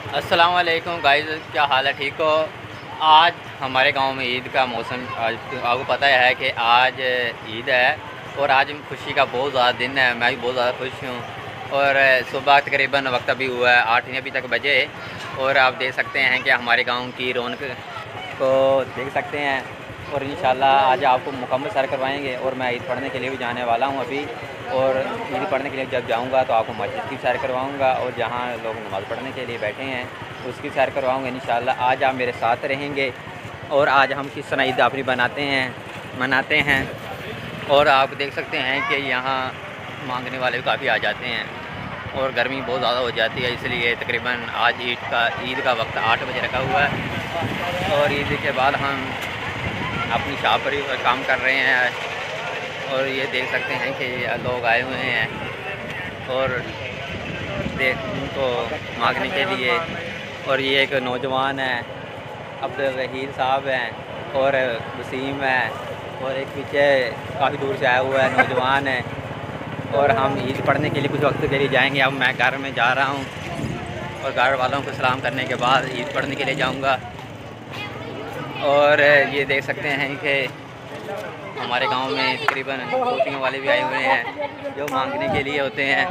अस्सलाम वालेकुम गाइस, क्या हाल है? ठीक हो? आज हमारे गांव में ईद का मौसम, आज आपको पता है कि आज ईद है और आज खुशी का बहुत ज़्यादा दिन है। मैं भी बहुत ज़्यादा खुश हूँ। और सुबह तकरीबन वक्त अभी हुआ है 8 अभी तक बजे और आप देख सकते हैं कि हमारे गांव की रौनक को देख सकते हैं। और इंशाल्लाह आज आपको मुकम्मल सैर करवाएंगे। और मैं ईद पढ़ने के लिए भी जाने वाला हूँ अभी। और ईद पढ़ने के लिए जब जाऊँगा तो आपको मस्जिद की सैर करवाऊँगा और जहाँ लोग नमाज़ पढ़ने के लिए बैठे हैं उसकी सैर करवाऊँगा इंशाल्लाह। आज आप मेरे साथ रहेंगे और आज हम किस तरह ईद अपनी मनाते हैं। और आप देख सकते हैं कि यहाँ मांगने वाले भी काफ़ी आ जाते हैं और गर्मी बहुत ज़्यादा हो जाती है, इसलिए तकरीबन आज ईद का वक्त 8 बजे रखा हुआ है। और ईद के बाद हम अपनी शॉप पर ही काम कर रहे हैं। और ये देख सकते हैं कि लोग आए हुए हैं और उनको मांगने के लिए। और ये एक नौजवान है, अब्दुल रहील साहब हैं और वसीम है और एक पीछे काफ़ी दूर से आया हुआ है नौजवान है। और हम ईद पढ़ने के लिए कुछ वक्त के लिए जाएंगे। अब मैं घर में जा रहा हूँ और घर वालों को सलाम करने के बाद ईद पढ़ने के लिए जाऊँगा। और ये देख सकते हैं कि हमारे गांव में तकरीबन शॉपिंग वाले भी आए हुए हैं जो मांगने के लिए होते हैं।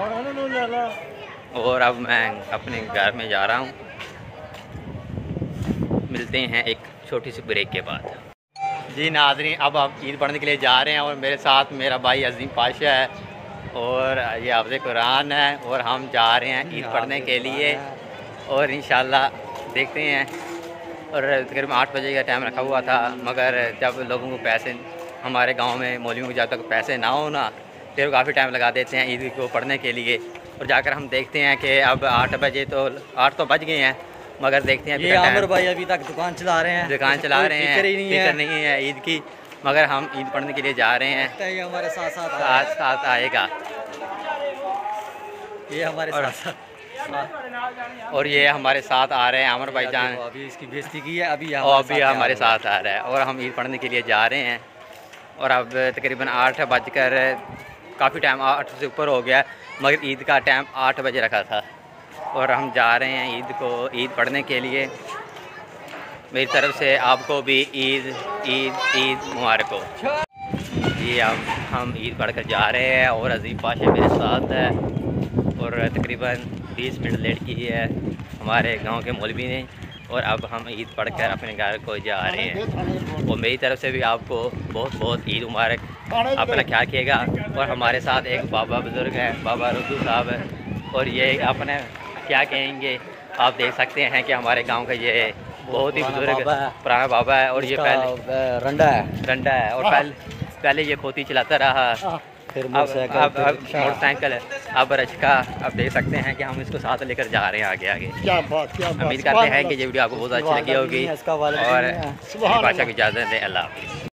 और अब मैं अपने घर में जा रहा हूं। मिलते हैं एक छोटी सी ब्रेक के बाद। जी नाज़रीन, अब आप ईद पढ़ने के लिए जा रहे हैं और मेरे साथ मेरा भाई अजीम पाशा है और ये हाफ़िज़ कुरान है और हम जा रहे हैं ईद पढ़ने के लिए। और इंशाल्लाह देखते हैं। और तकरीबन 8 बजे का टाइम रखा हुआ था, मगर जब लोगों को पैसे, हमारे गांव में मौलवियों को जब तक पैसे ना हो ना फिर काफ़ी टाइम लगा देते हैं ईद को पढ़ने के लिए। और जाकर हम देखते हैं कि अब 8 बजे तो 8 तो बज गए हैं, मगर देखते हैं ये आमिर भाई अभी तक दुकान चला रहे हैं फिक्र नहीं है ईद की, मगर हम ईद पढ़ने के लिए जा रहे हैं। ये हमारे साथ आएगा, ये हमारे साथ और ये हमारे साथ आ रहे हैं आमिर भाई जान। अभी इसकी बेइज्जती की है, अभी हमारे साथ आ रहा है और हम ईद पढ़ने के लिए जा रहे हैं। और अब तकरीबन 8 बजकर काफ़ी टाइम 8 से ऊपर हो गया, मगर ईद का टाइम 8 बजे रखा था। और हम जा रहे हैं ईद पढ़ने के लिए। मेरी तरफ से आपको भी ईद मुबारक हो। जी हम ईद पढ़ कर जा रहे हैं और अजीम पाशा मेरे साथ है और तकरीबन 20 मिनट लेट की है हमारे गांव के मौलवी ने। और अब हम ईद पढ़कर अपने घर को जा रहे हैं। और मेरी तरफ से भी आपको बहुत बहुत ईद मुबारक। अपना ख्याल रखिएगा। और हमारे साथ एक बाबा बुज़ुर्ग हैं, बाबा रुद्दू साहब है। और ये अपने क्या कहेंगे, आप देख सकते हैं कि हमारे गांव का ये बहुत ही बुज़ुर्ग पुराना बाबा है। और ये पहले रंडा है और पहले ये खोती चलाता रहा, फिर मोटरसाइकिल अब रचका। अब देख सकते हैं कि हम इसको साथ लेकर जा रहे हैं आगे। क्या बात उम्मीद करते हैं कि ये वीडियो आपको बहुत अच्छी लगी होगी और भाषा की इजाज़त दें। अल्लाह हाफ़िज़।